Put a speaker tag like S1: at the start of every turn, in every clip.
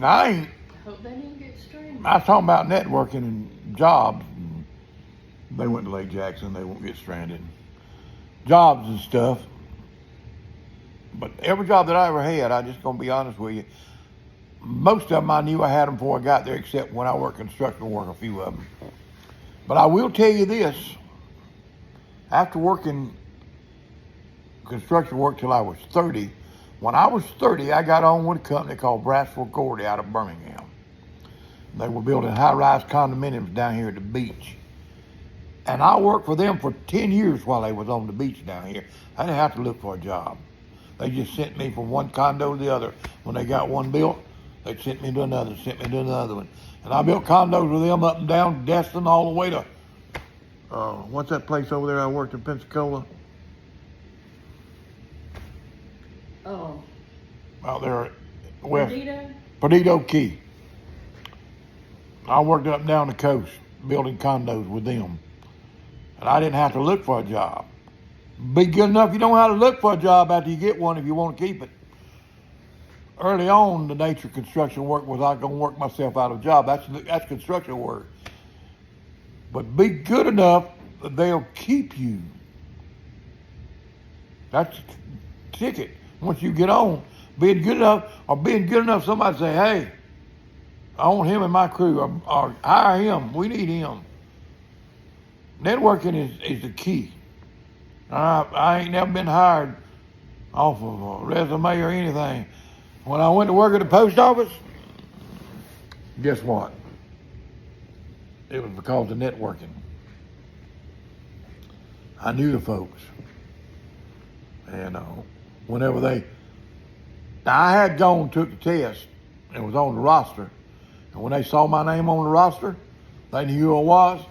S1: I ain't.
S2: Hope they didn't get stranded.
S1: I was talking about networking and jobs. They went to Lake Jackson. They won't get stranded. Jobs and stuff. But every job that I ever had, I just gonna be honest with you. Most of them I knew I had them before I got there, except when I worked construction work, a few of them. But I will tell you this: after working construction work till I was 30, when I was 30, I got on with a company called Brassford Gordy out of Birmingham. They were building high-rise condominiums down here at the beach. And I worked for them for 10 years while they was on the beach down here. I didn't have to look for a job. They just sent me from one condo to the other. When they got one built, they sent me to another, one. And I built condos with them up and down Destin all the way to, what's that place over there I worked in Pensacola?
S2: Oh.
S1: Out there west.
S2: Perdido?
S1: Perdido Key. I worked up and down the coast building condos with them. And I didn't have to look for a job. Be good enough you don't have to look for a job after you get one if you want to keep it. Early on, the nature of construction work was I going to work myself out of a job. That's construction work. But be good enough that they'll keep you. That's the ticket. Once you get on, being good enough, somebody say, hey, I want him in my crew, or hire him. We need him. Networking is the key. I ain't never been hired off of a resume or anything. When I went to work at the post office, guess what? It was because of networking. I knew the folks. And whenever I had gone and took the test and was on the roster. And when they saw my name on the roster, they knew who I was.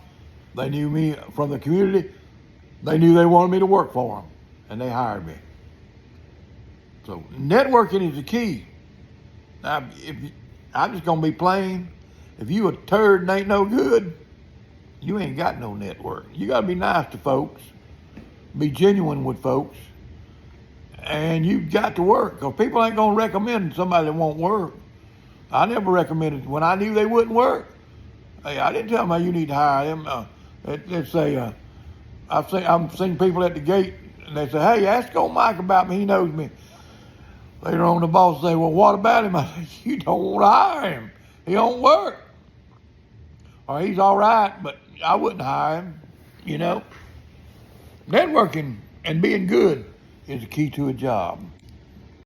S1: They knew me from the community. They knew they wanted me to work for them, and they hired me. So networking is the key. Now, I'm just gonna be plain. If you a turd and ain't no good, you ain't got no network. You gotta be nice to folks, be genuine with folks, and you got to work. Because people ain't gonna recommend somebody that won't work. I never recommended when I knew they wouldn't work. Hey, I didn't tell them how you need to hire them. Let's say I've seen people at the gate and they say, hey, ask old Mike about me. He knows me. Later on, the boss say, well, what about him? I say, you don't want to hire him. He don't work. Or he's all right, but I wouldn't hire him, you know. Networking and being good is the key to a job.